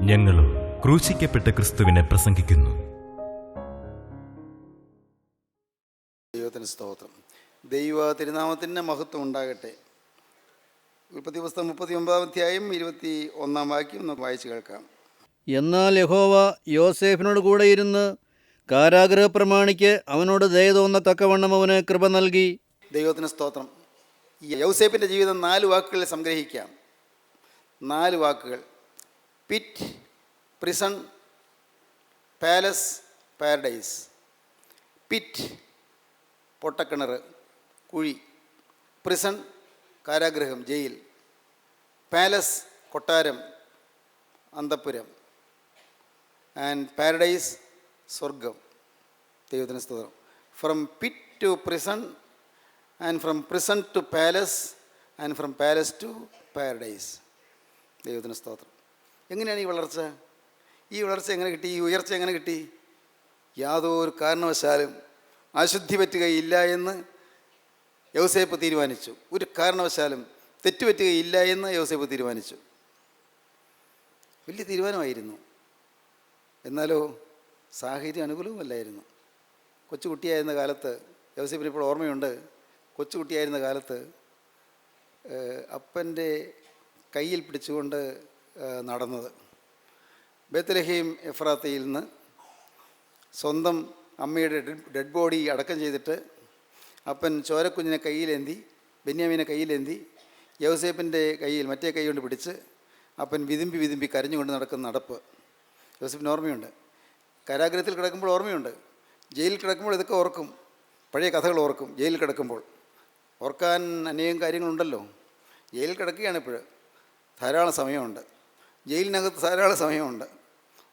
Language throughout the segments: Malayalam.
ഞങ്ങളും ക്രൂശിക്കപ്പെട്ട ക്രിസ്തുവിനെ പ്രസംഗിക്കുന്നു. ദൈവത്തിന് സ്തോത്രം. ദൈവ തിരുനാമത്തിന് മഹത്വം ഉണ്ടാകട്ടെ. ഉൽപ്പത്തി പുസ്തകം 39 അധ്യായം 21 വാക്യം നമുക്ക് വായിച്ചു കേൾക്കാം. എന്നാൽ യഹോവ യോസേഫിനോട് കൂടെ ഇരുന്ന് കാരാഗൃഹ പ്രമാണിക്ക് അവനോട് ദയ തോന്നത്തക്കവണ്ണം അവന് കൃപ നൽകി. ദൈവത്തിന് സ്തോത്രം. ഈ യൗസേപ്പിൻ്റെ ജീവിതം 4 വാക്കുകളിൽ സംഗ്രഹിക്കാം. 4 വാക്കുകൾ: pit, prison, palace, paradise. Pit പൊട്ടക്കിണർ, കുഴി. Prison കാരാഗൃഹം, jail. പാലസ് കൊട്ടാരം, അന്തഃപുരം. ആൻഡ് പാരഡൈസ് സ്വർഗം. ദൈവത്തിന് സ്തോത്രം. From pit to prison, and from prison to palace, and from palace to paradise. ദൈവത്തിന് സ്തോത്രം. എങ്ങനെയാണ് ഈ വളർച്ച? ഈ വളർച്ച എങ്ങനെ കിട്ടി? ഈ ഉയർച്ച എങ്ങനെ കിട്ടി? യാതൊരു കാരണവശാലും അശുദ്ധി പറ്റുകയില്ല എന്ന് യൗസേപ്പ് തീരുമാനിച്ചു. ഒരു കാരണവശാലും തെറ്റുപറ്റുകയില്ല എന്ന് യൗസേപ്പ് തീരുമാനിച്ചു. വലിയ തീരുമാനമായിരുന്നു. എന്നാലോ സാഹചര്യം അനുകൂലവുമല്ലായിരുന്നു. കൊച്ചുകുട്ടിയായിരുന്ന കാലത്ത്, യൗസേപ്പിന് ഇപ്പോൾ ഓർമ്മയുണ്ട്, കൊച്ചുകുട്ടിയായിരുന്ന കാലത്ത് അപ്പൻ്റെ കയ്യിൽ പിടിച്ചുകൊണ്ട് നടന്നത്. ബേത്ലഹേം എഫ്രാത്തയിൽ നിന്ന് സ്വന്തം അമ്മയുടെ ഡെഡ് ബോഡി അടക്കം ചെയ്തിട്ട് അപ്പൻ ചോരക്കുഞ്ഞിനെ കയ്യിലേന്തി, ബെന്യാമീനെ കയ്യിലേന്തി, യൗസേപ്പിൻ്റെ കയ്യിൽ മറ്റേ കൈ കൊണ്ട് പിടിച്ച് അപ്പൻ വിതുമ്പി വിതുമ്പി കരഞ്ഞുകൊണ്ട് നടക്കുന്ന നടപ്പ് യൗസേപ്പിന് ഓർമ്മയുണ്ട്. കാരാഗൃഹത്തിൽ കിടക്കുമ്പോൾ ഓർമ്മയുണ്ട്. ജയിലിൽ കിടക്കുമ്പോൾ ഇതൊക്കെ ഓർക്കും. പഴയ കഥകൾ ഓർക്കും. ജയിലിൽ കിടക്കുമ്പോൾ ഓർക്കാൻ അനേകം കാര്യങ്ങളുണ്ടല്ലോ. ജയിലിൽ കിടക്കുകയാണ് ഇപ്പോൾ. ധാരാളം സമയമുണ്ട്. ജയിലിനകത്ത് ധാരാളം സമയമുണ്ട്.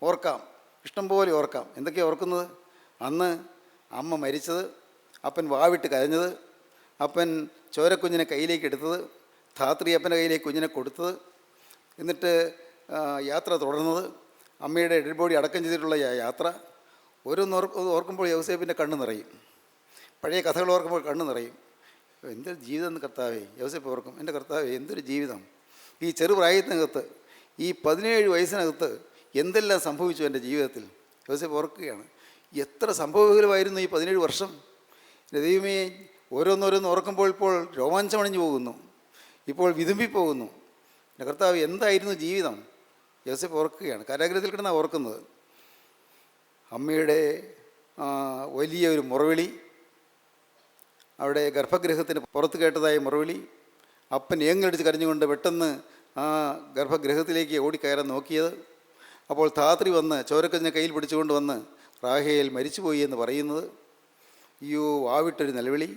ഓർക്കാം, ഇഷ്ടംപോലെ ഓർക്കാം. എന്തൊക്കെയാണ് ഓർക്കുന്നത്? അന്ന് അമ്മ മരിച്ചത്, അപ്പൻ വാവിട്ട് കരഞ്ഞത്, അപ്പൻ ചോരക്കുഞ്ഞിനെ കയ്യിലേക്ക് എടുത്തത്, ധാത്രി അപ്പൻ്റെ കയ്യിലേക്ക് കുഞ്ഞിനെ കൊടുത്തത്, എന്നിട്ട് യാത്ര തുടർന്നത്, അമ്മയുടെ ഡെഡ് ബോഡി അടക്കം ചെയ്തിട്ടുള്ള യാത്ര. ഓരോന്ന് ഓർക്കുമ്പോൾ യൗസേപ്പിൻ്റെ കണ്ണ് നിറയും. പഴയ കഥകൾ ഓർക്കുമ്പോൾ കണ്ണ് നിറയും. എന്തൊരു ജീവിതം എന്ന് കർത്താവേ! യൗസേപ്പ് ഓർക്കും, എൻ്റെ കർത്താവേ എന്തൊരു ജീവിതം! ഈ ചെറുപ്രായത്തിനകത്ത്, ഈ 17 വയസ്സിനകത്ത് എന്തെല്ലാം സംഭവിച്ചു എൻ്റെ ജീവിതത്തിൽ. യൗസേപ്പ് ഓർക്കുകയാണ്. എത്ര സംഭവവികലമായിരുന്നു ഈ 17 വർഷം. ദൈവമേ, ഓരോന്നോരോന്ന് ഓർക്കുമ്പോൾ ഇപ്പോൾ രോമാഞ്ചമണിഞ്ഞു പോകുന്നു, ഇപ്പോൾ വിതുമ്പിപ്പോകുന്നു. എൻ്റെ കർത്താവ് എന്തായിരുന്നു ജീവിതം. യൗസേപ്പ് ഓർക്കുകയാണ്. കാരാഗൃഹത്തിൽ കിടന്നാണ് ഓർക്കുന്നത്. അമ്മയുടെ വലിയൊരു മുറവിളി, അവിടെ ഗർഭഗൃഹത്തിന് പുറത്ത് കേട്ടതായ മുറവിളി, അപ്പൻ ഏങ്ങലടിച്ച് കരഞ്ഞുകൊണ്ട് പെട്ടെന്ന് ആ ഗർഭഗൃഹത്തിലേക്ക് ഓടിക്കയറാൻ നോക്കിയത്. അപ്പോൾ ധാത്രി വന്ന് ചോരക്കുഞ്ഞിനെ കയ്യിൽ പിടിച്ചുകൊണ്ട് വന്ന് റാഹേൽ മരിച്ചുപോയി എന്ന് പറയുന്നത്. അയ്യോ, ആവിട്ടൊരു നിലവിളി.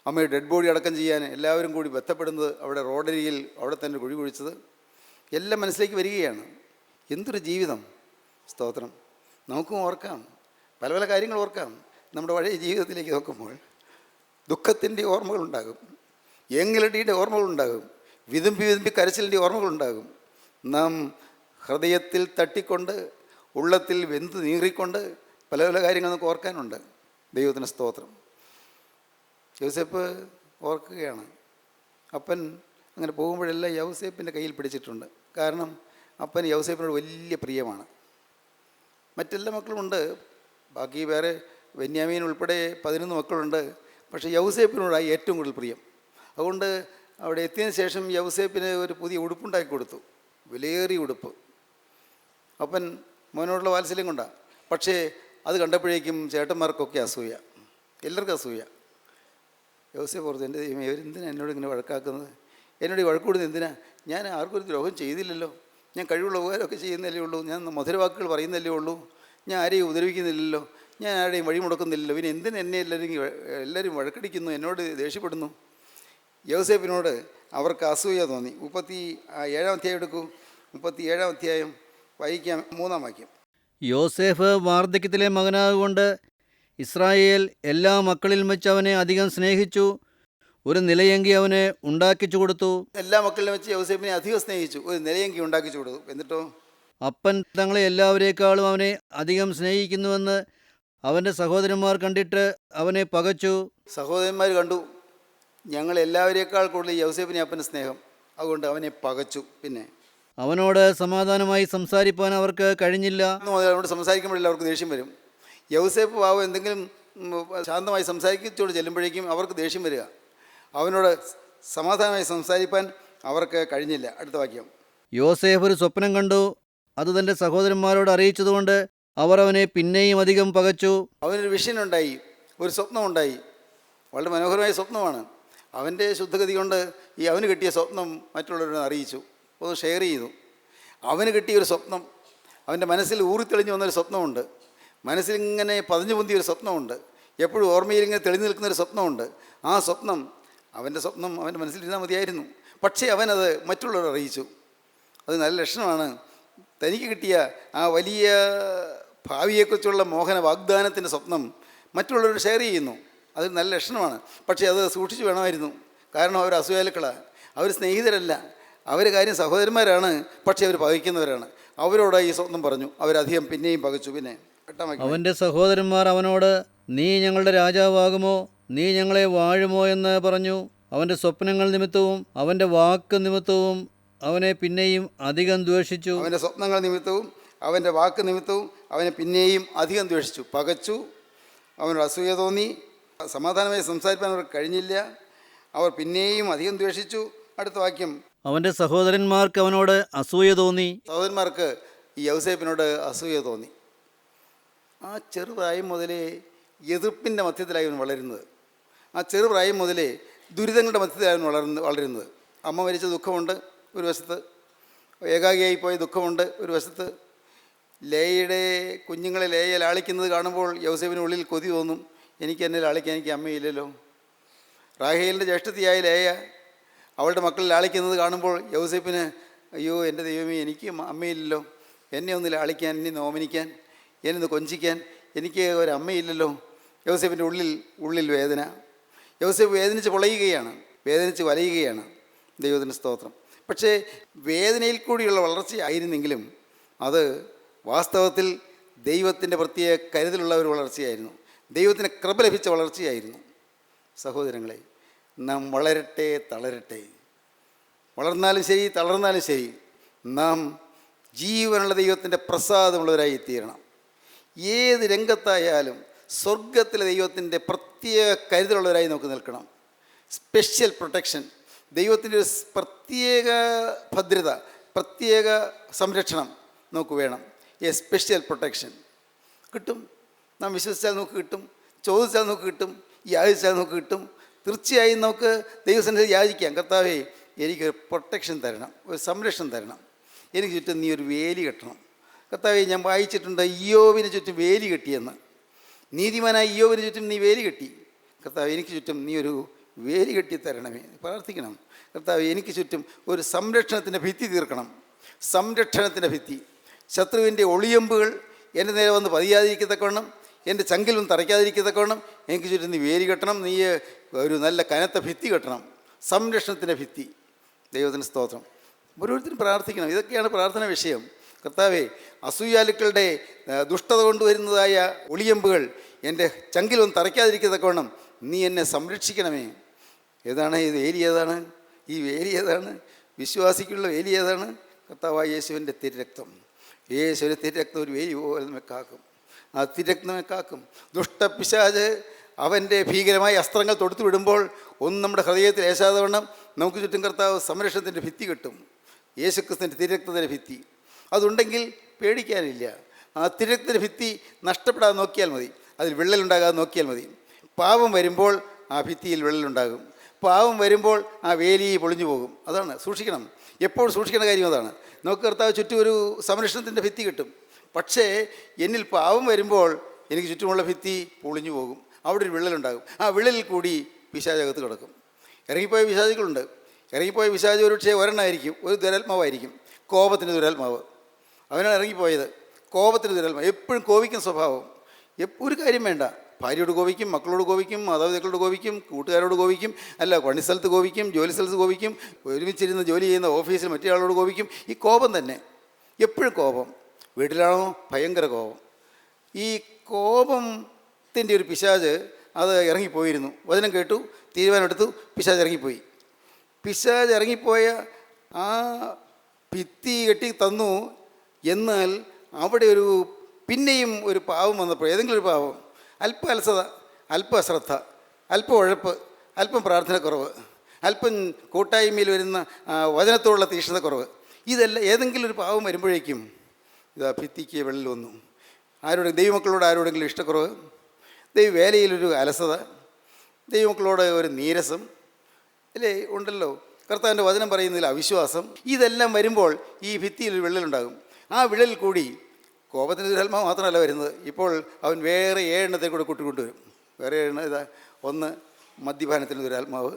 അമ്മയുടെ ഡെഡ് ബോഡി അടക്കം ചെയ്യാൻ എല്ലാവരും കൂടി ബന്ധപ്പെടുന്നത്, അവിടെ റോഡരിയിൽ അവിടെ തന്നെ കുഴി കുഴിച്ചത്, എല്ലാം മനസ്സിലേക്ക് വരികയാണ്. എന്തൊരു ജീവിതം! സ്തോത്രം. നമുക്കും ഓർക്കാം, പല പല കാര്യങ്ങൾ ഓർക്കാം. നമ്മുടെ പഴയ ജീവിതത്തിലേക്ക് നോക്കുമ്പോൾ ദുഃഖത്തിൻ്റെ ഓർമ്മകളുണ്ടാകും, ഏങ്ങലടിയുടെ ഓർമ്മകളുണ്ടാകും, വിതുമ്പി വിതുമ്പി കരച്ചിലിൻ്റെ ഓർമ്മകളുണ്ടാകും. നാം ഹൃദയത്തിൽ തട്ടിക്കൊണ്ട്, ഉള്ളത്തിൽ വെന്ത് നീറിക്കൊണ്ട് പല പല കാര്യങ്ങൾ നമുക്ക് ഓർക്കാനുണ്ട്. ദൈവത്തിന് സ്തോത്രം. യൗസേപ്പ് ഓർക്കുകയാണ്. അപ്പൻ അങ്ങനെ പോകുമ്പോഴെല്ലാം യൗസേപ്പിൻ്റെ കയ്യിൽ പിടിച്ചിട്ടുണ്ട്. കാരണം അപ്പൻ യൗസേപ്പിനോട് വലിയ പ്രിയമാണ്. മറ്റെല്ലാ മക്കളുമുണ്ട്, ബാക്കി വേറെ ബെന്യാമീൻ ഉൾപ്പെടെ 11 മക്കളുണ്ട്. പക്ഷേ യൗസേപ്പിനോടായി ഏറ്റവും കൂടുതൽ പ്രിയം. അതുകൊണ്ട് അവിടെ എത്തിയതിന് ശേഷം യൗസേപ്പിന് ഒരു പുതിയ ഉടുപ്പുണ്ടാക്കി കൊടുത്തു, വിലയേറിയ ഉടുപ്പ്. അപ്പൻ മോനോടുള്ള വാത്സല്യം കൊണ്ടാണ്. പക്ഷേ അത് കണ്ടപ്പോഴേക്കും ചേട്ടന്മാർക്കൊക്കെ അസൂയ, എല്ലാവർക്കും അസൂയ. യൗസേപ്പ് ഓർത്തു, എൻ്റെ ദൈവമേ, ഇവരെന്തിനാ എന്നോട് ഇങ്ങനെ വഴക്കാക്കുന്നത്? എന്നോട് ഈ വഴക്കൂടുന്നത് എന്തിനാ? ഞാൻ ആർക്കും ഒരു ദ്രോഹം ചെയ്തില്ലല്ലോ. ഞാൻ കഴിവുള്ള ഉപകാരമൊക്കെ ചെയ്യുന്നല്ലേ ഉള്ളൂ. ഞാൻ മധുരവാക്കുകൾ പറയുന്നല്ലേ ഉള്ളൂ. ഞാൻ ആരെയും ഉപദ്രവിക്കുന്നില്ലല്ലോ. ഞാൻ ആരുടെയും വഴി മുടക്കുന്നില്ലല്ലോ. പിന്നെ എന്തിന് എന്നെ എല്ലാവരും വഴക്കടിക്കുന്നു, എന്നോട് ദേഷ്യപ്പെടുന്നു? യൗസേപ്പിനോട് അവർക്ക് അസൂയ തോന്നി. 37 അധ്യായം എടുക്കൂ. 37 അധ്യായം വായിക്കാം, 3-ാം വാക്യം. യോസേഫ് വാർദ്ധക്യത്തിലെ മകനാകൊണ്ട് ഇസ്രായേൽ എല്ലാ മക്കളിലും വെച്ച് അവനെ അധികം സ്നേഹിച്ചു. ഒരു നിലയങ്കി അവനെ ഉണ്ടാക്കിച്ചു കൊടുത്തു. എല്ലാ മക്കളിലും വെച്ച് യൗസേപ്പിനെ അധികം സ്നേഹിച്ചു, ഒരു നിലയങ്കി ഉണ്ടാക്കിച്ചു കൊടുത്തു. എന്നിട്ടോ അപ്പൻ തങ്ങളെ എല്ലാവരേക്കാളും അവനെ അധികം സ്നേഹിക്കുന്നുവെന്ന് അവൻ്റെ സഹോദരന്മാർ കണ്ടിട്ട് അവനെ പകച്ചു. സഹോദരന്മാർ കണ്ടു, ഞങ്ങൾ എല്ലാവരേക്കാൾ കൂടുതൽ യൗസേപ്പിനെ അപ്പൻ്റെ സ്നേഹം, അതുകൊണ്ട് അവനെ പകച്ചു. പിന്നെ അവനോട് സമാധാനമായി സംസാരിപ്പാൻ അവർക്ക് കഴിഞ്ഞില്ല. അവനോട് സംസാരിക്കുമ്പോഴല്ല അവർക്ക് ദേഷ്യം വരും. യൗസേപ്പ് പാവം എന്തെങ്കിലും ശാന്തമായി സംസാരിച്ചോട് ചെല്ലുമ്പോഴേക്കും അവർക്ക് ദേഷ്യം വരിക. അവനോട് സമാധാനമായി സംസാരിപ്പാൻ അവർക്ക് കഴിഞ്ഞില്ല. അടുത്ത വാക്യം. യോസേഫ് ഒരു സ്വപ്നം കണ്ടു. അത് തൻ്റെ സഹോദരന്മാരോട് അറിയിച്ചതുകൊണ്ട് അവർ അവനെ പിന്നെയും അധികം പകച്ചു. അവനൊരു വിഷനുണ്ടായി, ഒരു സ്വപ്നമുണ്ടായി. വളരെ മനോഹരമായ സ്വപ്നമാണ്. അവൻ്റെ ശുദ്ധഗതി കൊണ്ട് അവന് കിട്ടിയ സ്വപ്നം മറ്റുള്ളവരെ അറിയിച്ചു, ഒന്ന് ഷെയർ ചെയ്തു. അവന് കിട്ടിയൊരു സ്വപ്നം, അവൻ്റെ മനസ്സിൽ ഊറിത്തെളിഞ്ഞു വന്നൊരു സ്വപ്നമുണ്ട്. മനസ്സിലിങ്ങനെ പതിഞ്ഞു പൊന്തിയൊരു സ്വപ്നമുണ്ട്. എപ്പോഴും ഓർമ്മയിലിങ്ങനെ തെളിഞ്ഞു നിൽക്കുന്നൊരു സ്വപ്നമുണ്ട്. ആ സ്വപ്നം, അവൻ്റെ സ്വപ്നം അവൻ്റെ മനസ്സിലിരുന്നാൽ മതിയായിരുന്നു. പക്ഷേ അവനത് മറ്റുള്ളവരെ അറിയിച്ചു. അത് നല്ല ലക്ഷണമാണ്. തനിക്ക് കിട്ടിയ ആ വലിയ ഭാവിയെക്കുറിച്ചുള്ള മോഹന വാഗ്ദാനത്തിൻ്റെ സ്വപ്നം മറ്റുള്ളവരോട് ഷെയർ ചെയ്യുന്നു. അത് നല്ല ലക്ഷണമാണ്. പക്ഷേ അത് സൂക്ഷിച്ചു വേണമായിരുന്നു. കാരണം അവർ അസൂയാലുക്കളാണ്, അവർ സ്നേഹിതരല്ല, അവർ കാര്യം സഹോദരന്മാരാണ്. പക്ഷേ അവർ പകയ്ക്കുന്നവരാണ്. അവരോട് ഈ സ്വപ്നം പറഞ്ഞു. അവരധികം പിന്നെയും പകച്ചു. പിന്നെ അവൻ്റെ സഹോദരന്മാർ അവനോട്, നീ ഞങ്ങളുടെ രാജാവാകുമോ, നീ ഞങ്ങളെ വാഴുമോ എന്ന് പറഞ്ഞു. അവൻ്റെ സ്വപ്നങ്ങൾ നിമിത്തവും അവൻ്റെ വാക്ക് നിമിത്തവും അവനെ പിന്നെയും അധികം ദ്വേഷിച്ചു. അവൻ്റെ സ്വപ്നങ്ങൾ നിമിത്തവും അവൻ്റെ വാക്ക് നിമിത്തവും അവനെ പിന്നെയും അധികം ദ്വേഷിച്ചു, പകച്ചു. അവനോട് അസൂയ തോന്നി. സമാധാനമായി സംസാരിക്കാൻ അവർക്ക് കഴിഞ്ഞില്ല. അവർ പിന്നെയും അധികം ദ്വേഷിച്ചു. അടുത്ത വാക്യം, അവൻ്റെ സഹോദരന്മാർക്ക് അവനോട് അസൂയ തോന്നി. സഹോദരന്മാർക്ക് ഈ യൗസേപ്പിനോട് അസൂയ തോന്നി. ആ ചെറുപ്രായം മുതലേ എതിർപ്പിൻ്റെ മധ്യത്തിലായി അവൻ വളരുന്നത്. ആ ചെറുപ്രായം മുതലേ ദുരിതങ്ങളുടെ മധ്യത്തിലായി അവൻ വളരുന്നത്. അമ്മ മരിച്ച ദുഃഖമുണ്ട് ഒരു വശത്ത്, ഏകാഗിയായി പോയ ദുഃഖമുണ്ട് ഒരു വശത്ത്. ലേയയുടെ കുഞ്ഞുങ്ങളെ ലേയ ലാളിക്കുന്നത് കാണുമ്പോൾ യൗസേപ്പിന് ഉള്ളിൽ കൊതി തോന്നും, എനിക്ക് എന്നെ ലാളിക്കാൻ എനിക്ക് അമ്മയില്ലല്ലോ. റാഹേലിൻ്റെ ജ്യേഷ്ഠത്തിയായ ലേയ അവളുടെ മക്കൾ ലാളിക്കുന്നത് കാണുമ്പോൾ യൗസേപ്പിന്, അയ്യോ എൻ്റെ ദൈവമേ, എനിക്ക് അമ്മയില്ലല്ലോ, എന്നെ ഒന്ന് ലാളിക്കാൻ, എന്നെ നോമനിക്കാൻ, എന്നെ ഒന്ന് കൊഞ്ചിക്കാൻ എനിക്ക് ഒരമ്മയില്ലല്ലോ. യൗസേപ്പിൻ്റെ ഉള്ളിൽ വേദന. യൗസേപ്പ് വേദനിച്ച് പൊളയുകയാണ്, വേദനിച്ച് വലയുകയാണ്. ദൈവത്തിൻ്റെ സ്തോത്രം. പക്ഷേ വേദനയിൽ കൂടിയുള്ള വളർച്ചയായിരുന്നെങ്കിലും അത് വാസ്തവത്തിൽ ദൈവത്തിൻ്റെ പ്രത്യേക കരുതലുള്ള ഒരു വളർച്ചയായിരുന്നു. ദൈവത്തിന് കൃപ ലഭിച്ച വളർച്ചയായിരുന്നു. സഹോദരങ്ങളെ, നാം വളരട്ടെ തളരട്ടെ, വളർന്നാലും ശരി തളർന്നാലും ശരി, നാം ജീവനുള്ള ദൈവത്തിൻ്റെ പ്രസാദമുള്ളവരായി തീരണം. ഏത് രംഗത്തായാലും സ്വർഗത്തിലെ ദൈവത്തിൻ്റെ പ്രത്യേക കരുതലുള്ളവരായി നമുക്ക് നിൽക്കണം. സ്പെഷ്യൽ പ്രൊട്ടക്ഷൻ, ദൈവത്തിൻ്റെ ഒരു പ്രത്യേക ഭദ്രത, പ്രത്യേക സംരക്ഷണം നമുക്ക് വേണം. സ്പെഷ്യൽ പ്രൊട്ടക്ഷൻ കിട്ടും. നാം വിശ്വസിച്ചാൽ നമുക്ക് കിട്ടും, ചോദിച്ചാൽ നമുക്ക് കിട്ടും, യാചിച്ചാൽ നമുക്ക് കിട്ടും. തീർച്ചയായും നമുക്ക് ദൈവസന്നിധിയിൽ യാചിക്കാം, കർത്താവേ എനിക്കൊരു പ്രൊട്ടക്ഷൻ തരണം, ഒരു സംരക്ഷണം തരണം, എനിക്ക് ചുറ്റും നീ ഒരു വേലി കെട്ടണം. കർത്താവേ, ഞാൻ വായിച്ചിട്ടുണ്ട് ഇയ്യോബിന് ചുറ്റും വേലി കെട്ടിയെന്ന്. നീതിമാനായ ഇയ്യോബിന് ചുറ്റും നീ വേലി കെട്ടി. കർത്താവ്, എനിക്ക് ചുറ്റും നീ ഒരു വേലി കെട്ടി തരണമേ. പ്രാർത്ഥിക്കണം, കർത്താവ് എനിക്ക് ചുറ്റും ഒരു സംരക്ഷണത്തിൻ്റെ ഭിത്തി തീർക്കണം. സംരക്ഷണത്തിൻ്റെ ഭിത്തി, ശത്രുവിൻ്റെ ഒളിയമ്പുകൾ എൻ്റെ നേരെ വന്ന് പതിയാതിരിക്കത്തക്കവണ്ണം, എൻ്റെ ചങ്കിലും തറയ്ക്കാതിരിക്കത്തക്കവണ്ണം എനിക്ക് ചുറ്റും നീ വേലി കെട്ടണം. നീ ഒരു നല്ല കനത്ത ഭിത്തി കെട്ടണം, സംരക്ഷണത്തിൻ്റെ ഭിത്തി. ദൈവത്തിന് സ്തോത്രം. ഓരോരുത്തരും പ്രാർത്ഥിക്കണം. ഇതൊക്കെയാണ് പ്രാർത്ഥന വിഷയം. കർത്താവേ, അസൂയാലുക്കളുടെ ദുഷ്ടത കൊണ്ടുവരുന്നതായ ഒളിയമ്പുകൾ എൻ്റെ ചങ്കിലൊന്നും തറയ്ക്കാതിരിക്കത്തക്കവണ്ണം നീ എന്നെ സംരക്ഷിക്കണമേ. ഏതാണ് ഈ വേലി? ഏതാണ് ഈ വേലി? ഏതാണ് വിശ്വാസിക്കുള്ള വേലി? ഏതാണ്? കർത്താവായ യേശുവിൻ്റെ തിരുരക്തം. യേശുവിൻ്റെ തിരുരക്തം ഒരു വേലി പോലെ നമ്മെ കാക്കും. ആ തിരുരക്തമേ കാക്കും. ദുഷ്ടപിശാച് അവൻ്റെ ഭീകരമായ അസ്ത്രങ്ങൾ തൊടുത്തു വിടുമ്പോൾ ഒന്നും നമ്മുടെ ഹൃദയത്തിൽ ഏശാതെ വണ്ണം നമുക്ക് ചുറ്റും കർത്താവ് സംരക്ഷണത്തിൻ്റെ ഭിത്തി കിട്ടും. യേശുക്രിസ്തുവിൻ്റെ തിരുരക്തത്തിൻ്റെ ഭിത്തി അതുണ്ടെങ്കിൽ പേടിക്കാനില്ല. ആ തിരുരക്തത്തിൻ്റെ ഭിത്തി നഷ്ടപ്പെടാതെ നോക്കിയാൽ മതി, അതിൽ വിള്ളലുണ്ടാകാതെ നോക്കിയാൽ മതി. പാപം വരുമ്പോൾ ആ ഭിത്തിയിൽ വിള്ളലുണ്ടാകും. പാവം വരുമ്പോൾ ആ വേലി പൊളിഞ്ഞു പോകും. അതാണ് സൂക്ഷിക്കണം, എപ്പോഴും സൂക്ഷിക്കേണ്ട കാര്യം അതാണ്. നമുക്ക് കർത്താവ് ചുറ്റും ഒരു സംരക്ഷണത്തിൻ്റെ ഭിത്തി കിട്ടും. പക്ഷേ എന്നിൽ പാവം വരുമ്പോൾ എനിക്ക് ചുറ്റുമുള്ള ഭിത്തി പൊളിഞ്ഞു പോകും, അവിടെ ഒരു വിള്ളലുണ്ടാകും. ആ വിള്ളലിൽ കൂടി പിശാചകത്ത് കിടക്കും. ഇറങ്ങിപ്പോയ പിശാചുകളുണ്ട്. ഇറങ്ങിപ്പോയ പിശാച് ഒരു പക്ഷേ ഒരെണ്ണമായിരിക്കും, ഒരു ദുരാത്മാവായിരിക്കും, കോപത്തിൻ്റെ ദുരാത്മാവ്. അവനാണ് ഇറങ്ങിപ്പോയത്, കോപത്തിൻ്റെ ദുരാത്മാവ്. എപ്പോഴും കോപിക്കുന്ന സ്വഭാവം. ഒരു കാര്യം വേണ്ട, ഭാര്യയോട് കോപിക്കും, മക്കളോട് കോപിക്കും, മാതാപിതാക്കളോട് കോപിക്കും, കൂട്ടുകാരോട് കോപിക്കും, അല്ല പണിസ്ഥലത്ത് കോപിക്കും, ജോലി സ്ഥലത്ത് കോപിക്കും, ഒരുമിച്ചിരുന്ന് ജോലി ചെയ്യുന്ന ഓഫീസിൽ മറ്റേ ആളോട് കോപിക്കും. ഈ കോപം തന്നെ, എപ്പോഴും കോപം. വീട്ടിലാണോ ഭയങ്കര കോപം. ഈ കോപത്തിൻ്റെ ഒരു പിശാച് അത് ഇറങ്ങിപ്പോയിരുന്നു. വചനം കേട്ടു, തീരുമാനമെടുത്തു, പിശാച് ഇറങ്ങിപ്പോയി. പിശാച് ഇറങ്ങിപ്പോയ ആ ഭിത്തി കെട്ടി തന്നു. എന്നാൽ അവിടെ ഒരു പിന്നെയും ഒരു പാവം വന്നപ്പോൾ, ഏതെങ്കിലും ഒരു പാവം, അല്പ അലസത, അല്പ അശ്രദ്ധ, അല്പം ഉഴപ്പ്, അല്പം പ്രാർത്ഥനക്കുറവ്, അല്പം കൂട്ടായ്മയിൽ വരുന്ന വചനത്തോടുള്ള തീക്ഷ്ണതക്കുറവ്, ഇതെല്ലാം ഏതെങ്കിലും ഒരു പാവം വരുമ്പോഴേക്കും ഇതാ ഭിത്തിക്ക് വെള്ളിൽ വന്നു. ദൈവമക്കളോട് ആരോടെങ്കിലും ഇഷ്ടക്കുറവ്, വേലയിലൊരു അലസത, ദൈവമക്കളോട് ഒരു നീരസം, അല്ലേ ഉണ്ടല്ലോ. കർത്താവിൻ്റെ വചനം പറയുന്നതിൽ അവിശ്വാസം, ഇതെല്ലാം വരുമ്പോൾ ഈ ഭിത്തിയിൽ ഒരു വിള്ളലുണ്ടാകും. ആ വിള്ളലിൽ കൂടി കോപത്തിൻ്റെ ദുരാത്മാവ് മാത്രമല്ല വരുന്നത്, ഇപ്പോൾ അവൻ വേറെ 7 എണ്ണത്തെ കൂടെ കൂട്ടിക്കൊണ്ടുവരും. വേറെ 7 ഇതാ: ഒന്ന് മദ്യപാനത്തിൻ്റെ ദുരാത്മാവ്,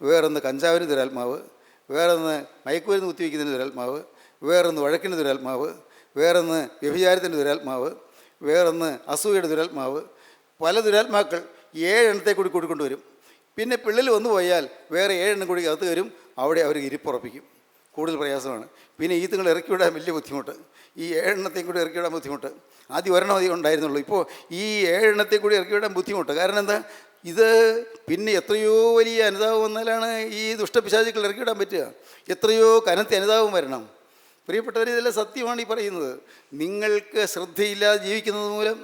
വേറൊന്ന് കഞ്ചാവിന് ദുരാത്മാവ്, വേറൊന്ന് മയക്കുമരുന്ന് കുത്തിവയ്ക്കുന്നതിന് ദുരാത്മാവ്, വേറൊന്ന് വഴക്കിൻ്റെ ദുരാത്മാവ്, വേറൊന്ന് വ്യഭിചാരത്തിൻ്റെ ദുരാത്മാവ്, വേറൊന്ന് അസൂയയുടെ ദുരാത്മാവ്. പല ദുരാത്മാക്കൾ 7 എണ്ണത്തെ കൂടി കൂട്ടിക്കൊണ്ടുവരും. പിന്നെ പിള്ളൽ വന്നു പോയാൽ വേറെ 7 എണ്ണം കൂടി അകത്ത് വരും. അവിടെ അവർ ഇരിപ്പുറപ്പിക്കും. കൂടുതൽ പ്രയാസമാണ്. പിന്നെ ഈത്തുങ്ങൾ ഇറക്കി വിടാൻ വലിയ ബുദ്ധിമുട്ട്. ഈ 7 എണ്ണത്തെയും കൂടി ഇറക്കി വിടാൻ ബുദ്ധിമുട്ട്. ആദ്യം 1 എണ്ണം അധികം ഉണ്ടായിരുന്നുള്ളൂ. ഇപ്പോൾ ഈ 7 എണ്ണത്തെ കൂടി ഇറക്കി വിടാൻ ബുദ്ധിമുട്ട്. കാരണം എന്താ? ഇത് പിന്നെ എത്രയോ വലിയ അനുതാപം വന്നാലാണ് ഈ ദുഷ്ടപിശാചുക്കൾ ഇറക്കി വിടാൻ പറ്റുക. എത്രയോ കനത്ത അനുതാപം വരണം. പ്രിയപ്പെട്ടവർ, ഇതെല്ലാം സത്യമാണ് ഈ പറയുന്നത്. നിങ്ങൾക്ക് ശ്രദ്ധയില്ലാതെ ജീവിക്കുന്നത് മൂലം,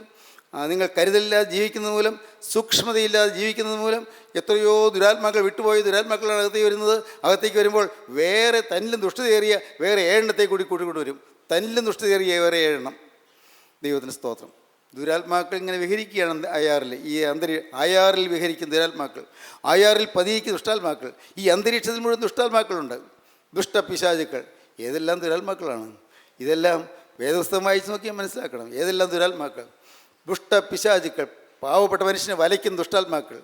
നിങ്ങൾ കരുതലില്ലാതെ ജീവിക്കുന്നത് മൂലം, സൂക്ഷ്മതയില്ലാതെ ജീവിക്കുന്നത് മൂലം എത്രയോ ദുരാത്മാക്കൾ വിട്ടുപോയ ദുരാത്മാക്കളാണ് അകത്തേക്ക് വരുന്നത്. അകത്തേക്ക് വരുമ്പോൾ വേറെ തന്നിലും ദുഷ്ടതയേറിയ വേറെ 7 എണ്ണത്തെ കൂടി കൂട്ടിക്കൊണ്ടുവരും. തന്നിലും ദുഷ്ടതയേറിയ വേറെ 7 എണ്ണം. ദൈവത്തിന് സ്തോത്രം. ദുരാത്മാക്കൾ ഇങ്ങനെ വിഹരിക്കുകയാണ് അയാറിൽ. ഈ അയാറിൽ വിഹരിക്കുന്ന ദുരാത്മാക്കൾ, അയാറിൽ പതിയിരിക്കുന്ന ദുഷ്ടാത്മാക്കൾ. ഈ അന്തരീക്ഷത്തിൽ മുഴുവൻ ദുഷ്ടാത്മാക്കളുണ്ട്, ദുഷ്ടപിശാചുക്കൾ. ഏതെല്ലാം ദുരാത്മാക്കളാണ്? ഇതെല്ലാം വേദപുസ്തകം വായിച്ച് നോക്കിയാൽ മനസ്സിലാക്കണം. ഏതെല്ലാം ദുരാത്മാക്കൾ? ദുഷ്ടപിശാചുക്കൾ, പാവപ്പെട്ട മനുഷ്യനെ വലയ്ക്കുന്ന ദുഷ്ടാത്മാക്കൾ,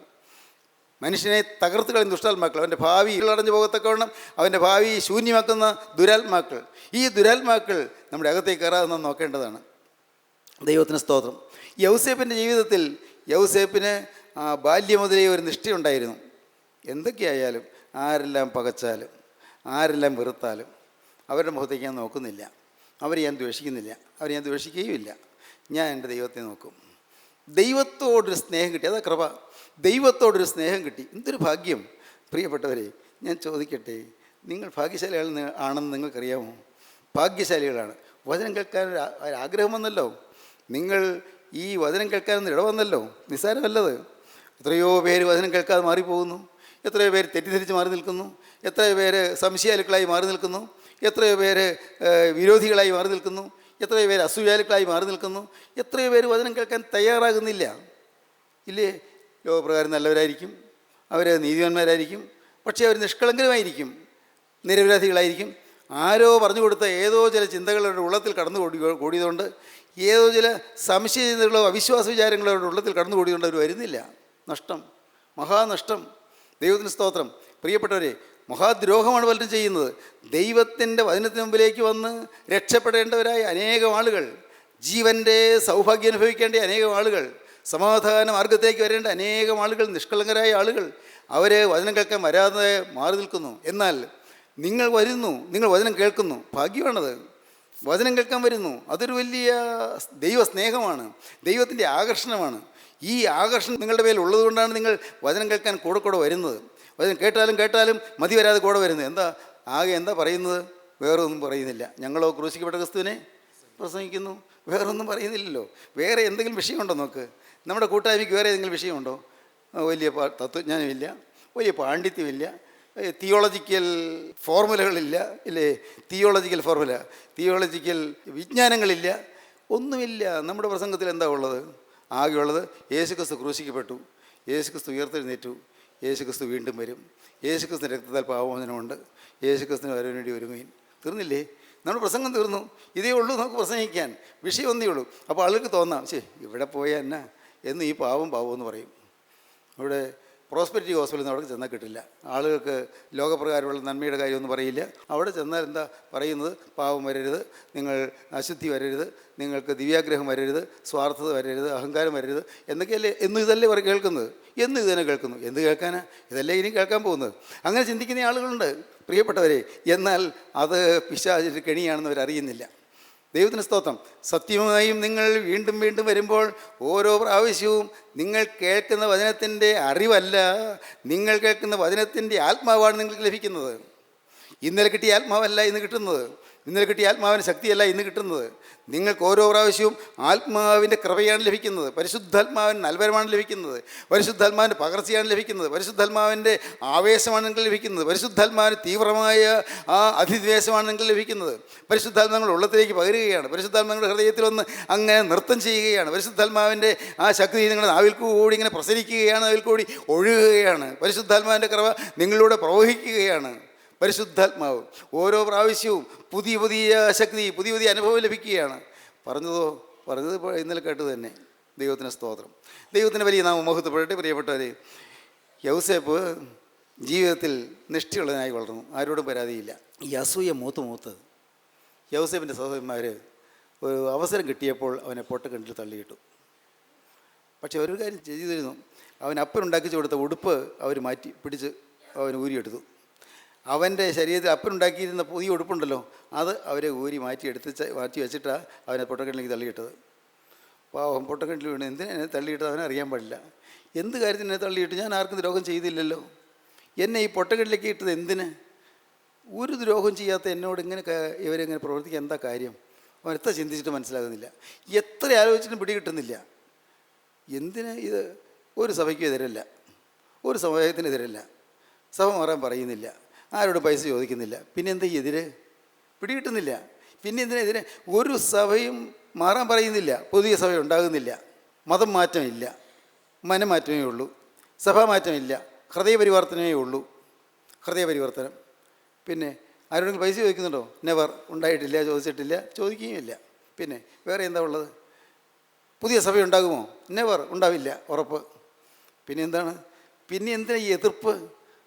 മനുഷ്യനെ തകർത്ത് കളയുന്ന ദുഷ്ടാത്മാക്കൾ, അവൻ്റെ ഭാവി അടഞ്ഞു പോകത്തക്കവണ്ണം അവൻ്റെ ഭാവി ശൂന്യമാക്കുന്ന ദുരാത്മാക്കൾ. ഈ ദുരാത്മാക്കൾ നമ്മുടെ അകത്തേക്ക് കയറാതെ നാം നോക്കേണ്ടതാണ്. ദൈവത്തിന് സ്തോത്രം. യൗസേപ്പിൻ്റെ ജീവിതത്തിൽ യൗസേപ്പിന് ബാല്യം മുതലേ ഒരു നിഷ്ഠയുണ്ടായിരുന്നു. എന്തൊക്കെയായാലും, ആരെല്ലാം പകച്ചാലും, ആരെല്ലാം വെറുത്താലും അവരുടെ മുഖത്തേക്ക് ഞാൻ നോക്കുന്നില്ല. അവരെ ഞാൻ ദ്വേഷിക്കുന്നില്ല, അവരെ ഞാൻ ദ്വേഷിക്കുകയുമില്ല. ഞാൻ എൻ്റെ ദൈവത്തെ നോക്കും. ദൈവത്തോടൊരു സ്നേഹം കിട്ടി. അതാ കൃപ. ദൈവത്തോടൊരു സ്നേഹം കിട്ടി. എന്തൊരു ഭാഗ്യം. പ്രിയപ്പെട്ടവരെ, ഞാൻ ചോദിക്കട്ടെ, നിങ്ങൾ ഭാഗ്യശാലികളാണെന്ന് നിങ്ങൾക്കറിയാമോ? ഭാഗ്യശാലികളാണ്. വചനം കേൾക്കാൻ ഒരു ആഗ്രഹം വന്നല്ലോ. നിങ്ങൾ ഈ വചനം കേൾക്കാനൊന്ന് ഇടവന്നല്ലോ. നിസ്സാരമല്ലത്. എത്രയോ പേര് വചനം കേൾക്കാതെ മാറിപ്പോകുന്നു. എത്രയോ പേര് തെറ്റിദ്ധരിച്ച് മാറി നിൽക്കുന്നു. എത്രയോ പേര് സംശയാലുക്കളായി മാറി നിൽക്കുന്നു. എത്രയോ പേര് വിരോധികളായി മാറി നിൽക്കുന്നു. എത്രയോ പേര് അസൂയാലുക്കളായി മാറി നിൽക്കുന്നു. എത്രയോ പേര് വചനം കേൾക്കാൻ തയ്യാറാകുന്നില്ല. ഇല്ലേ? ലോകപ്രകാരം നല്ലവരായിരിക്കും, അവർ നീതിമാന്മാരായിരിക്കും, പക്ഷേ അവർ നിഷ്കളങ്കരമായിരിക്കും, നിരപരാധികളായിരിക്കും. ആരോ പറഞ്ഞു കൊടുത്ത ഏതോ ചില ചിന്തകളുടെ ഉള്ളത്തിൽ കടന്നു കൂടിയതുകൊണ്ട്, ഏതോ ചില സംശയ ചിന്തകളോ അവിശ്വാസ വിചാരങ്ങളോ അവരുടെ ഉള്ളത്തിൽ കടന്നു കൂടിയതുകൊണ്ട് അവർ വരുന്നില്ല. നഷ്ടം, മഹാനഷ്ടം. ദൈവത്തിന് സ്തോത്രം. പ്രിയപ്പെട്ടവരെ, മഹാദ്രോഹമാണ് പലരും ചെയ്യുന്നത്. ദൈവത്തിൻ്റെ വചനത്തിന് മുമ്പിലേക്ക് വന്ന് രക്ഷപ്പെടേണ്ടവരായ അനേകം ആളുകൾ, ജീവൻ്റെ സൗഭാഗ്യം അനുഭവിക്കേണ്ട അനേകം ആളുകൾ, സമാധാന മാർഗത്തേക്ക് വരേണ്ട അനേകം ആളുകൾ, നിഷ്കളങ്കരായ ആളുകൾ, അവർ വചനം കേൾക്കാൻ വരാതെ മാറി നിൽക്കുന്നു. എന്നാൽ നിങ്ങൾ വരുന്നു, നിങ്ങൾ വചനം കേൾക്കുന്നു. ഭാഗ്യമാണത്. വചനം കേൾക്കാൻ വരുന്നു, അതൊരു വലിയ ദൈവസ്നേഹമാണ്, ദൈവത്തിൻ്റെ ആകർഷണമാണ്. ഈ ആകർഷണം നിങ്ങളുടെ മേൽ ഉള്ളതുകൊണ്ടാണ് നിങ്ങൾ വചനം കേൾക്കാൻ കൂടെ വരുന്നത്. വചനം കേട്ടാലും മതി വരാതെ കൂടെ വരുന്നത്. എന്താ പറയുന്നത്? വേറെ ഒന്നും പറയുന്നില്ല. ഞങ്ങളോ ക്രൂശിക്കപ്പെട്ട ക്രിസ്തുവിനെ പ്രസംഗിക്കുന്നു. വേറൊന്നും പറയുന്നില്ലല്ലോ. വേറെ എന്തെങ്കിലും വിഷയമുണ്ടോ? നോക്ക്, നമ്മുടെ കൂട്ടായ്മയ്ക്ക് വേറെ ഏതെങ്കിലും വിഷയമുണ്ടോ? വലിയ തത്വജ്ഞാനമില്ല, വലിയ പാണ്ഡിത്യമില്ല, തിയോളജിക്കൽ ഫോർമുലകളില്ല, ഇല്ലേ? തിയോളജിക്കൽ ഫോർമുല, തിയോളജിക്കൽ വിജ്ഞാനങ്ങളില്ല, ഒന്നുമില്ല. നമ്മുടെ പ്രസംഗത്തിൽ എന്താ ഉള്ളത്? ആകെയുള്ളത് യേശുക്രിസ്തു ക്രൂശിക്കപ്പെട്ടു, യേശുക്രിസ്തു ഉയർത്തെഴുന്നേറ്റു, യേശുക്രിസ്തു വീണ്ടും വരും, യേശുക്രിസ്തുവിൻ്റെ രക്തത്താൽ പാപമോചനമുണ്ട്, യേശുക്രിസ്തുവിന് വരാൻ വേണ്ടി ഒരുങ്ങുകയും. തീർന്നില്ലേ? നമ്മുടെ പ്രസംഗം തീർന്നു. ഇതേ ഉള്ളൂ നമുക്ക് പ്രസംഗിക്കാൻ. വിഷയം ഒന്നേ ഉള്ളൂ. അപ്പോൾ ആളുകൾക്ക് തോന്നാം, ഇവിടെ പോയാൽ എന്നാ എന്ന് ഈ പാവം എന്ന് പറയും. ഇവിടെ പ്രോസ്പെരിറ്റി ഹോസ്പിറ്റലിൽ നിന്ന് അവിടെ ചെന്നാൽ കിട്ടില്ല. ആളുകൾക്ക് ലോകപ്രകാരമുള്ള നന്മയുടെ കാര്യമൊന്നും പറയില്ല. അവിടെ ചെന്നാൽ എന്താ പറയുന്നത്? പാവം വരരുത്, നിങ്ങൾ അശുദ്ധി വരരുത്, നിങ്ങൾക്ക് ദിവ്യാഗ്രഹം വരരുത്, സ്വാർത്ഥത വരരുത്, അഹങ്കാരം വരരുത് എന്നൊക്കെയല്ലേ. ഇതല്ലേ അവർ കേൾക്കുന്നത്. ഇത് തന്നെ കേൾക്കുന്നു. എന്ത് കേൾക്കാനാ? ഇതല്ലേ ഇനി കേൾക്കാൻ പോകുന്നത്. അങ്ങനെ ചിന്തിക്കുന്ന ആളുകളുണ്ട് പ്രിയപ്പെട്ടവരെ. എന്നാൽ അത് പിശാചിൻ്റെ കെണിയാണെന്ന് അവരറിയുന്നില്ല. ദൈവത്തിന് സ്തോത്രം. സത്യമായും നിങ്ങൾ വീണ്ടും വീണ്ടും വരുമ്പോൾ ഓരോ പ്രാവശ്യവും നിങ്ങൾ കേൾക്കുന്ന വചനത്തിൻ്റെ അറിവല്ല, നിങ്ങൾ കേൾക്കുന്ന വചനത്തിൻ്റെ ആത്മാവാണ് നിങ്ങൾക്ക് ലഭിക്കുന്നത്. ഇന്നലെ കിട്ടിയ ആത്മാവല്ല ഇന്ന് കിട്ടുന്നത്, ഇന്നലെ കിട്ടിയ ആത്മാവിൻ്റെ ശക്തിയല്ല ഇന്ന് കിട്ടുന്നത്. നിങ്ങൾക്ക് ഓരോ പ്രാവശ്യവും ആത്മാവിൻ്റെ കൃപയാണ് ലഭിക്കുന്നത്, പരിശുദ്ധാത്മാവിൻ്റെ നൽവരമാണ് ലഭിക്കുന്നത്, പരിശുദ്ധാത്മാവിൻ്റെ പകർച്ചയാണ് ലഭിക്കുന്നത്, പരിശുദ്ധാത്മാവിൻ്റെ ആവേശമാണ് നിങ്ങൾക്ക് ലഭിക്കുന്നത്, പരിശുദ്ധാത്മാവിന് തീവ്രമായ ആ അധിദ്വേഷമാണ് നിങ്ങൾക്ക് ലഭിക്കുന്നത്. പരിശുദ്ധാത്മാവിൻ്റെ ഉള്ളത്തിലേക്ക് പകരുകയാണ്, പരിശുദ്ധാത്മാവിൻ്റെ ഹൃദയത്തിൽ വന്ന് അങ്ങനെ നൃത്തം ചെയ്യുകയാണ്, പരിശുദ്ധാത്മാവിൻ്റെ ആ ശക്തി നിങ്ങളുടെ നാവിൽ കൂടി ഇങ്ങനെ പ്രസരിക്കുകയാണ്, നാവിൽ കൂടി ഒഴുകുകയാണ്, പരിശുദ്ധാത്മാവിൻ്റെ കൃപ നിങ്ങളിലൂടെ പ്രവഹിക്കുകയാണ്. പരിശുദ്ധാത്മാവ് ഓരോ പ്രാവശ്യവും പുതിയ പുതിയ ശക്തി, പുതിയ പുതിയ അനുഭവം ലഭിക്കുകയാണ്. പറഞ്ഞത് ഇന്നലെ കേട്ടത് തന്നെ. ദൈവത്തിന് സ്തോത്രം. ദൈവത്തിന് വലിയ നാമം മഹത്വപ്പെടട്ടെ. പ്രിയപ്പെട്ടവരെ, യൗസേപ്പ് ജീവിതത്തിൽ നിഷ്ഠയുള്ളതിനായി വളർന്നു, ആരോടും പരാതിയില്ല. ഈ അസൂയ മൂത്ത് യൗസേപ്പിൻ്റെ സഹോദരന്മാർ ഒരു അവസരം കിട്ടിയപ്പോൾ അവനെ പൊട്ടക്കിണറ്റിൽ തള്ളിയിട്ടു. പക്ഷെ ഒരു കാര്യം ചെയ്തിരുന്നു, അവൻ അപ്പനുണ്ടാക്കി കൊടുത്ത ഉടുപ്പ് അവർ പിടിച്ച് അവൻ ഊരിയെടുത്തു. അവൻ്റെ ശരീരത്തിൽ അപ്പനുണ്ടാക്കിയിരുന്ന പുതിയ ഉടുപ്പുണ്ടല്ലോ, അത് അവരെ ഊരി മാറ്റി വെച്ചിട്ടാണ് അവനെ പൊട്ടക്കിണറ്റിലേക്ക് തള്ളിയിട്ടത്. പാവം പൊട്ടക്കിണറ്റിൽ വീണ്. എന്തിനാ തള്ളിയിട്ടത് അവനെ അറിയാൻ പാടില്ല. എന്ത് കാര്യത്തിന് എന്നെ തള്ളിയിട്ട്? ഞാൻ ആർക്കും ദ്രോഹം ചെയ്തില്ലല്ലോ. എന്നെ ഈ പൊട്ടക്കിണറ്റിലേക്ക് ഇട്ടത് എന്തിന്? ഒരു ദ്രോഹം ചെയ്യാത്ത എന്നോട് ഇവരെങ്ങനെ പ്രവർത്തിക്കാൻ എന്താ കാര്യം? അവൻ എത്ര ചിന്തിച്ചിട്ട് മനസ്സിലാകുന്നില്ല, എത്ര ആലോചിച്ചിട്ടും പിടികിട്ടുന്നില്ല. എന്തിന് ഇത്? ഒരു സഭയ്ക്കും എതിരല്ല, ഒരു സമുദായത്തിനെതിരല്ല, സഭ മാറാൻ പറയുന്നില്ല, ആരോടും പൈസ ചോദിക്കുന്നില്ല, പിന്നെ എന്താ എതിര്? പിടികിട്ടുന്നില്ല. പിന്നെ എന്തിനെതിരെ? ഒരു സഭയും മാറാൻ പറയുന്നില്ല, പുതിയ സഭ ഉണ്ടാകുന്നില്ല, മതം മാറ്റമില്ല, മനമാറ്റമേ ഉള്ളൂ, സഭാമാറ്റമില്ല, ഹൃദയപരിവർത്തനമേ ഉള്ളൂ. ഹൃദയപരിവർത്തനം. പിന്നെ ആരോടെങ്കിലും പൈസ ചോദിക്കുന്നുണ്ടോ? നെവർ. ഉണ്ടായിട്ടില്ല, ചോദിച്ചിട്ടില്ല, ചോദിക്കുകയുമില്ല. പിന്നെ വേറെ എന്താ ഉള്ളത്? പുതിയ സഭ ഉണ്ടാകുമോ? നെവർ. ഉണ്ടാവില്ല, ഉറപ്പ്. പിന്നെ എന്താണ്? പിന്നെ എന്തിനാ ഈ എതിർപ്പ്?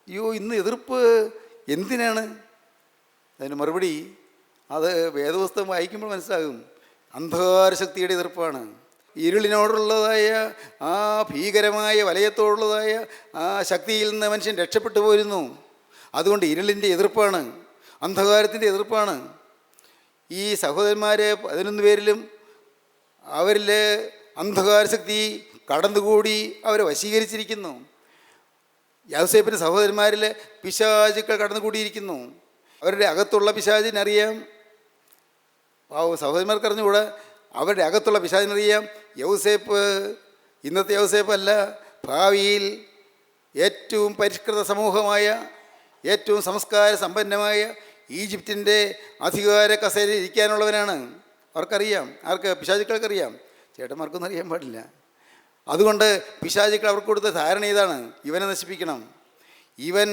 അയ്യോ, ഇന്ന് എതിർപ്പ് എന്തിനാണ്? അതിന് മറുപടി അത് വേദപുസ്തകം വായിക്കുമ്പോൾ മനസ്സിലാകും. അന്ധകാരശക്തിയുടെ എതിർപ്പാണ്. ഇരുളിനോടുള്ളതായ ആ ഭീകരമായ വലയത്തോടുള്ളതായ ആ ശക്തിയിൽ നിന്ന് മനുഷ്യൻ രക്ഷപ്പെട്ടു പോരുന്നു. അതുകൊണ്ട് ഇരുളിൻ്റെ എതിർപ്പാണ്, അന്ധകാരത്തിൻ്റെ എതിർപ്പാണ്. ഈ സഹോദരന്മാരെ 11 പേരിലും അവരിൽ അന്ധകാരശക്തി കടന്നുകൂടി അവരെ വശീകരിച്ചിരിക്കുന്നു. യൗസേപ്പിൻ്റെ സഹോദരന്മാരിൽ പിശാചുക്കൾ കടന്നുകൂടിയിരിക്കുന്നു. അവരുടെ അകത്തുള്ള പിശാചിനറിയാം. സഹോദരന്മാർക്ക് അറിഞ്ഞുകൂടാ, അവരുടെ അകത്തുള്ള പിശാചിനറിയാം. യൗസേപ്പ് ഇന്നത്തെ യൗസേപ്പല്ല, ഭാവിയിൽ ഏറ്റവും പരിഷ്കൃത സമൂഹമായ, ഏറ്റവും സംസ്കാര സമ്പന്നമായ ഈജിപ്തിൻ്റെ അധികാര കസേരയിൽ ഇരിക്കാനുള്ളവനാണ്. അവർക്കറിയാം. ആർക്ക്? പിശാചുക്കൾക്കറിയാം. ചേട്ടന്മാർക്കൊന്നും അറിയാൻ പാടില്ല. അതുകൊണ്ട് പിശാചുക്കൾ അവർക്ക് കൊടുത്ത ധാരണ ഇതാണ്: ഇവനെ നശിപ്പിക്കണം. ഇവൻ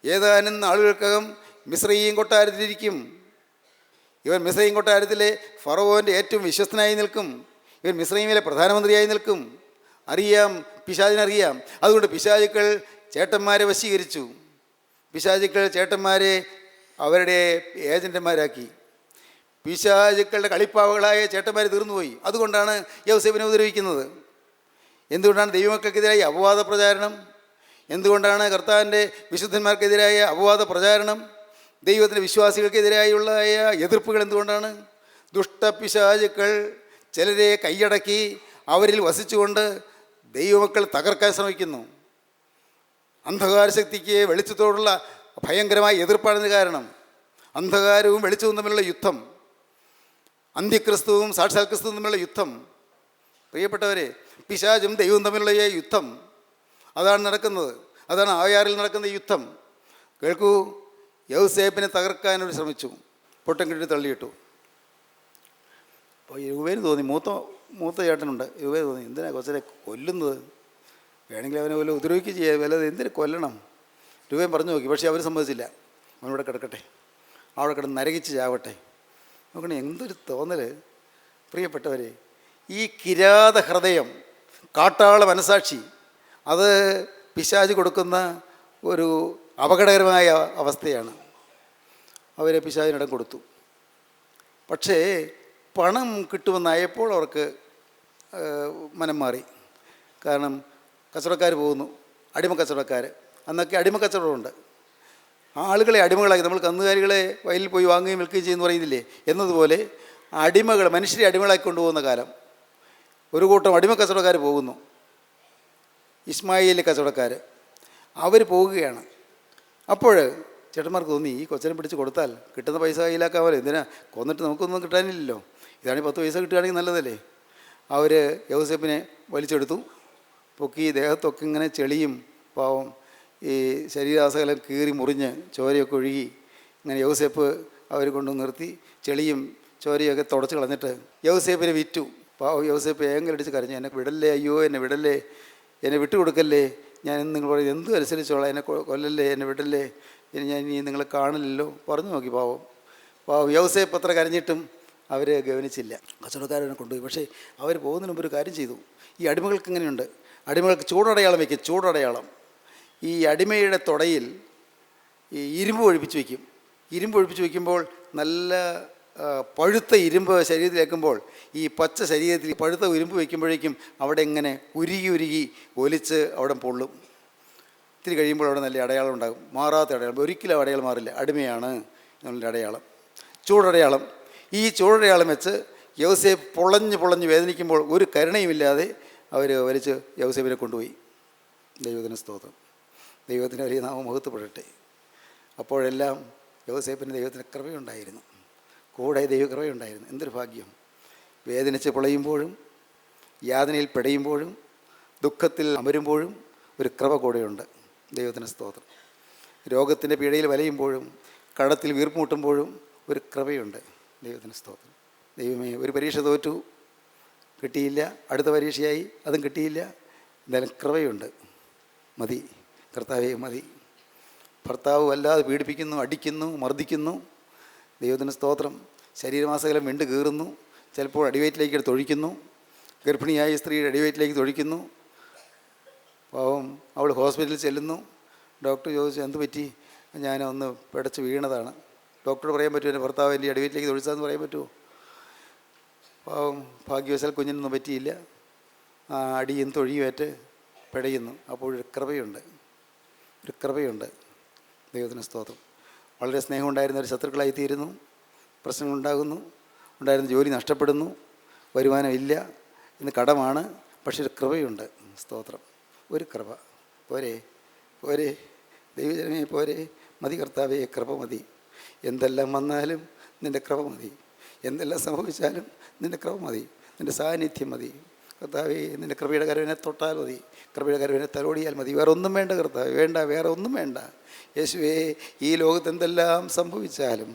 ഏതാനും നാളുകൾക്കകം മിസ്രയീം കൊട്ടാരത്തിലിരിക്കും. ഇവൻ മിസ്രയീം കൊട്ടാരത്തിലെ ഫറവോൻ്റെ ഏറ്റവും വിശ്വസ്തനായി നിൽക്കും. ഇവൻ മിസ്രയീമിലെ പ്രധാനമന്ത്രിയായി നിൽക്കും. അറിയാം, പിശാചിനറിയാം. അതുകൊണ്ട് പിശാചുക്കൾ ചേട്ടന്മാരെ വശീകരിച്ചു. പിശാചുക്കൾ ചേട്ടന്മാരെ അവരുടെ ഏജൻ്റന്മാരാക്കി. പിശാചുക്കളുടെ കളിപ്പാവകളായ ചേട്ടന്മാർ തീർന്നുപോയി. അതുകൊണ്ടാണ് യൗസേപ്പിനെ ഉപദ്രവിക്കുന്നത്. എന്തുകൊണ്ടാണ് ദൈവമക്കൾക്കെതിരായ അപവാദ പ്രചാരണം? എന്തുകൊണ്ടാണ് കർത്താവിൻ്റെ വിശുദ്ധന്മാർക്കെതിരായ അപവാദ പ്രചാരണം? ദൈവത്തിൻ്റെ വിശ്വാസികൾക്കെതിരായുള്ള എതിർപ്പുകൾ എന്തുകൊണ്ടാണ്? ദുഷ്ടപിശാചുക്കൾ ചിലരെ കൈയടക്കി അവരിൽ വസിച്ചുകൊണ്ട് ദൈവമക്കൾ തകർക്കാൻ ശ്രമിക്കുന്നു. അന്ധകാരശക്തിക്ക് വെളിച്ചത്തോടുള്ള ഭയങ്കരമായ എതിർപ്പാണ് കാരണം. അന്ധകാരവും വെളിച്ചവും തമ്മിലുള്ള യുദ്ധം, അന്ത്യക്രിസ്തുവും സാക്ഷാൽ ക്രിസ്തുവും തമ്മിലുള്ള യുദ്ധം. പ്രിയപ്പെട്ടവരെ, പിശാചും ദൈവവും തമ്മിലുള്ള യുദ്ധം അതാണ് നടക്കുന്നത്. അതാണ് ആയാറിൽ നടക്കുന്ന യുദ്ധം. കേൾക്കൂ, യൗസേപ്പിനെ തകർക്കാൻ അവർ ശ്രമിച്ചു, പൊട്ടൻകിട്ടി തള്ളിയിട്ടു. അപ്പോൾ യുവേന് തോന്നി, മൂത്ത ചേട്ടനുണ്ട്, യുവേന് തോന്നി, എന്തിനാ കൊച്ചനെ കൊല്ലുന്നത്? വേണമെങ്കിൽ അവനെ വല്ല ഉപദ്രവിക്കുക ചെയ്യാം, വല്ലത് എന്തിനു കൊല്ലണം? രൂപയും പറഞ്ഞു നോക്കി. പക്ഷേ അവർ സമ്മതിച്ചില്ല. അവനിവിടെ കിടക്കട്ടെ, അവിടെ കിടന്ന് നരകിച്ച് ചാവട്ടെ. നോക്കണേ, എന്തൊരു തോന്നൽ പ്രിയപ്പെട്ടവരെ. ഈ കിരാത ഹൃദയം, കാട്ടാള മനസാക്ഷി, അത് പിശാച് കൊടുക്കുന്ന ഒരു അപകടകരമായ അവസ്ഥയാണ്. അവരെ പിശാചിനിടം കൊടുത്തു. പക്ഷേ പണം കിട്ടുമെന്നായപ്പോൾ അവർക്ക് മനം മാറി. കാരണം കച്ചവടക്കാർ പോകുന്നു, അടിമക്കച്ചവടക്കാർ. അന്നൊക്കെ അടിമക്കച്ചവടമുണ്ട്. ആളുകളെ അടിമകളാക്കി, നമ്മൾ കന്നുകാലികളെ വയലിൽ പോയി വാങ്ങുകയും വിൽക്കുകയും ചെയ്യുമെന്ന് പറയുന്നില്ലേ, എന്നതുപോലെ അടിമകൾ, മനുഷ്യരെ അടിമകളാക്കി കൊണ്ടുപോകുന്ന കാലം. ഒരു കൂട്ടം അടിമക്കച്ചവടക്കാർ പോകുന്നു, ഇസ്മായേലി കച്ചവടക്കാർ. അവർ പോവുകയാണ്. അപ്പോൾ ചേട്ടന്മാർക്ക് തോന്നി ഈ കൊച്ചനെ പിടിച്ച് കൊടുത്താൽ കിട്ടുന്ന പൈസ കയ്യിലാക്കാമല്ലോ, എന്തിനാ കൊന്നിട്ട് നമുക്കൊന്നും കിട്ടാനില്ലല്ലോ, ഇതാണെങ്കിൽ 10 പൈസ കിട്ടുകയാണെങ്കിൽ നല്ലതല്ലേ. അവർ യൗസേപ്പിനെ വലിച്ചെടുത്തു, പൊക്കി ദേഹത്തൊക്കെ ഇങ്ങനെ ചെളിയും പാവം ഈ ശരീരാസകലം കീറി മുറിഞ്ഞ് ചോരയൊക്കെ ഒഴുകി ഇങ്ങനെ യൗസേപ്പ് അവർ കൊണ്ട് നിർത്തി ചെളിയും ചോരയൊക്കെ തുടച്ച് കളഞ്ഞിട്ട് യൗസേപ്പിനെ വിറ്റു. പാവം യൗസേപ്പ് ഏങ്ങലടിച്ച് കരഞ്ഞു, എന്നെ വിടല്ലേ, അയ്യോ എന്നെ വിടല്ലേ, എന്നെ വിട്ടുകൊടുക്കല്ലേ, ഞാൻ നിങ്ങൾ പറയും എന്തും അനുസരിച്ചോളാം, എന്നെ കൊല്ലല്ലേ, എന്നെ വിടല്ലേ, ഞാൻ ഇനി നിങ്ങളെ കാണില്ലല്ലോ പറഞ്ഞു നോക്കി. പാവം യൗസേപ്പ് അത്ര കരഞ്ഞിട്ടും അവർ ഗവനിച്ചില്ല. കച്ചവടക്കാരനെ കൊണ്ടുപോയി. പക്ഷേ അവർ പോകുന്നതിന് മുമ്പ് ഒരു കാര്യം ചെയ്തു. ഈ അടിമകൾക്ക് ഇങ്ങനെയുണ്ട്, അടിമകൾക്ക് ചൂടടയാളം വയ്ക്കും. ചൂടടയാളം ഈ അടിമയുടെ തുടയിൽ ഈ ഇരുമ്പ് ഒഴിപ്പിച്ച് വയ്ക്കും. ഇരുമ്പ് ഒഴിപ്പിച്ച് വയ്ക്കുമ്പോൾ നല്ല പഴുത്ത ഇരുമ്പ് ശരീരത്തിലേക്കുമ്പോൾ ഈ പച്ച ശരീരത്തിൽ പഴുത്ത ഇരുമ്പ് വയ്ക്കുമ്പോഴേക്കും അവിടെ ഇങ്ങനെ ഉരുകി ഒലിച്ച് അവിടെ പൊള്ളും. ഇത്തിരി കഴിയുമ്പോൾ അവിടെ നല്ല അടയാളം ഉണ്ടാകും, മാറാത്ത അടയാളം, ഒരിക്കലും അടയാളം മാറില്ല. അടിമയാണ് എന്നുള്ള അടയാളം, ചൂടടയാളം. ഈ ചൂടടയാളം വെച്ച് യൗസേപ്പ് പൊളഞ്ഞ് വേദനിക്കുമ്പോൾ ഒരു കരുണയുമില്ലാതെ അവർ വലിച്ച് യൗസേപ്പിനെ കൊണ്ടുപോയി. ദൈവത്തിന് സ്തോത്രം, ദൈവത്തിന് വലിയ നാമം മഹത്വപ്പെടട്ടെ. അപ്പോഴെല്ലാം യൗസേപ്പിന് ദൈവത്തിന് കൃപയുണ്ടായിരുന്നു, കൂടെ ദൈവകൃപയുണ്ടായിരുന്നു. എന്തൊരു ഭാഗ്യം! വേദനിച്ച് പൊളയുമ്പോഴും യാതനയിൽ പെടയുമ്പോഴും ദുഃഖത്തിൽ അമരുമ്പോഴും ഒരു കൃപ കൂടെയുണ്ട്. ദൈവത്തിന് സ്തോത്രം. രോഗത്തിൻ്റെ പീഡയിൽ വലയുമ്പോഴും കടത്തിൽ വീർപ്പുമുട്ടുമ്പോഴും ഒരു കൃപയുണ്ട്. ദൈവത്തിന് സ്തോത്രം. ദൈവമേ, ഒരു പരീക്ഷ തോറ്റു, കിട്ടിയില്ല, അടുത്ത പരീക്ഷയായി, അതും കിട്ടിയില്ല, എന്തായാലും കൃപയുണ്ട്, മതി കർത്താവേ മതി. ഭർത്താവ് വല്ലാതെ പീഡിപ്പിക്കുന്നു, അടിക്കുന്നു, മർദ്ദിക്കുന്നു. ദൈവത്തിന് സ്തോത്രം. ശരീരമാസകലം വിണ്ട് കീറുന്നു, ചിലപ്പോൾ അടിവയറ്റിലേക്ക് എടുത്ത് ഒഴിക്കുന്നു, ഗർഭിണിയായ സ്ത്രീയുടെ അടിവയറ്റിലേക്ക് തൊഴിക്കുന്നു. പാവം അവൾ ഹോസ്പിറ്റലിൽ ചെല്ലുന്നു. ഡോക്ടർ ചോദിച്ചു എന്ത് പറ്റി? ഞാനൊന്ന് പിടച്ച് വീണതാണ്. ഡോക്ടറോട് പറയാൻ പറ്റുമോ എൻ്റെ ഭർത്താവ് എൻ്റെ അടിവയറ്റിലേക്ക് തൊഴിച്ചതെന്ന് പറയാൻ പറ്റുമോ? പാവം ഭാഗ്യവശാൽ കുഞ്ഞിനൊന്നും പറ്റിയില്ല. അടിയും തൊഴിയുമേറ്റ് പിടയുന്നു. അപ്പോഴൊരു കൃപയുണ്ട്, ഒരു കൃപയുണ്ട്. ദൈവത്തിന് സ്തോത്രം. വളരെ സ്നേഹമുണ്ടായിരുന്ന ഒരു ശത്രുക്കളായിത്തീരുന്നു, പ്രശ്നങ്ങളുണ്ടാകുന്നു, ഉണ്ടായിരുന്ന ജോലി നഷ്ടപ്പെടുന്നു, വരുമാനമില്ല, ഇന്ന് കടമാണ്. പക്ഷെ ഒരു കൃപയുണ്ട്. സ്തോത്രം. ഒരു കൃപ പോരെ, പോരെ ദൈവജനമേ, പോരെ, മതി കർത്താവേ, കൃപ മതി. എന്തെല്ലാം വന്നാലും നിൻ്റെ കൃപ മതി, എന്തെല്ലാം സംഭവിച്ചാലും നിൻ്റെ കൃപ മതി, നിൻ്റെ സാന്നിധ്യം മതി കർത്താവേ. നിൻ്റെ കൃപയുടെ കരവിനെ തൊട്ടാൽ മതി, കൃപയുടെ കരവിനെ തലോടിയാൽ മതി. വേറെ ഒന്നും വേണ്ട കർത്താവേ, വേണ്ട, വേറെ ഒന്നും വേണ്ട യേശുവേ. ഈ ലോകത്ത് എന്തെല്ലാം സംഭവിച്ചാലും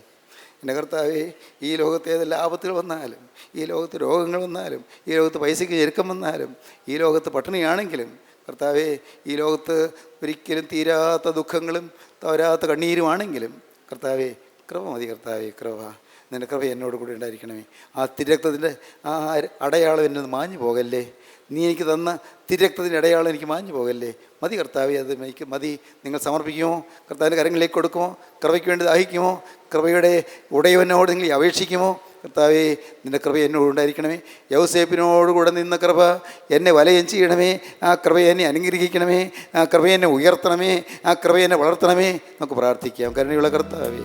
എൻ്റെ കർത്താവേ, ഈ ലോകത്ത് ഏതെല്ലാം ആപത്തുകൾ വന്നാലും, ഈ ലോകത്ത് രോഗങ്ങൾ വന്നാലും, ഈ ലോകത്ത് പൈസയ്ക്ക് ഞെരുക്കം വന്നാലും, ഈ ലോകത്ത് പട്ടിണിയാണെങ്കിലും കർത്താവേ, ഈ ലോകത്ത് ഒരിക്കലും തീരാത്ത ദുഃഖങ്ങളും തോരാത്ത കണ്ണീരുമാണെങ്കിലും കർത്താവേ, കൃപ മതി കർത്താവേ, കൃപ. നിൻ്റെ കൃപ എന്നോട് കൂടി ഉണ്ടായിരിക്കണമേ. ആ തിരക്തത്തിൻ്റെ ആ അടയാളം എന്നത് മാഞ്ഞു പോകല്ലേ. നീ എനിക്ക് തന്ന തിരക്തത്തിൻ്റെ അടയാളം എനിക്ക് മാഞ്ഞു പോകല്ലേ. മതി കർത്താവേ, അത് എനിക്ക് മതി. നിങ്ങൾ സമർപ്പിക്കുമോ? കർത്താവിൻ്റെ കരങ്ങളിലേക്ക് കൊടുക്കുമോ? കൃപയ്ക്ക് വേണ്ടി ദാഹിക്കുമോ? കൃപയുടെ ഉടയവനോട് നിങ്ങൾ അപേക്ഷിക്കുമോ? കർത്താവേ, നിൻ്റെ കൃപ എന്നോട് ഉണ്ടായിരിക്കണമേ. യൗസേപ്പിനോടുകൂടെ നിന്ന കൃപ എന്നെ വലയം ചെയ്യണമേ. ആ കൃപയെ എന്നെ അനുഗ്രഹിക്കണമേ. ആ കൃപയെ എന്നെ ഉയർത്തണമേ. ആ കൃപയെ എന്നെ വളർത്തണമേ. നമുക്ക് പ്രാർത്ഥിക്കാം. കരുണയുള്ള കർത്താവേ,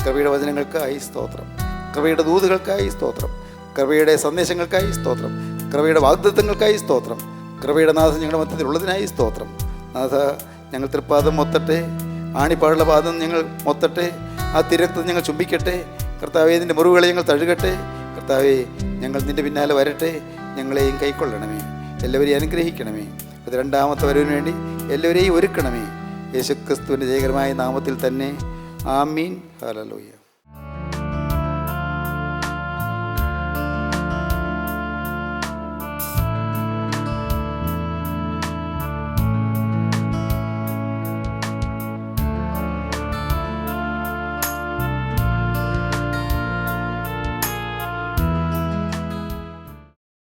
കൃപയുടെ വചനങ്ങൾക്കായി സ്തോത്രം, കൃപയുടെ ദൂതുകൾക്കായി സ്തോത്രം, കൃപയുടെ സന്ദേശങ്ങൾക്കായി സ്തോത്രം, കൃപയുടെ വാഗ്ദത്തങ്ങൾക്കായി സ്തോത്രം, കൃപയുടെ നാഥം ഞങ്ങളുടെ മധ്യത്തിൽ ഉള്ളതിനായി സ്തോത്രം. നാഥ, ഞങ്ങൾ തൃപ്പാദം മൊത്തട്ടെ, ആണിപ്പാടുള്ള പാദം ഞങ്ങൾ മൊത്തട്ടെ, ആ തിരക്തം ഞങ്ങൾ ചുംബിക്കട്ടെ. കർത്താവേ, നിൻ്റെ മുറിവുകളെ ഞങ്ങൾ തഴുകട്ടെ. കർത്താവേ, ഞങ്ങൾ നിൻ്റെ പിന്നാലെ വരട്ടെ. ഞങ്ങളെയും കൈക്കൊള്ളണമേ, എല്ലാവരെയും അനുഗ്രഹിക്കണമേ. അത് രണ്ടാമത്തെ വരവിന് വേണ്ടി എല്ലാവരെയും ഒരുക്കണമേ. യേശുക്രിസ്തുവിൻ്റെ ജയകരമായ നാമത്തിൽ തന്നെ. ആമീൻ. ഹല്ലേലൂയ.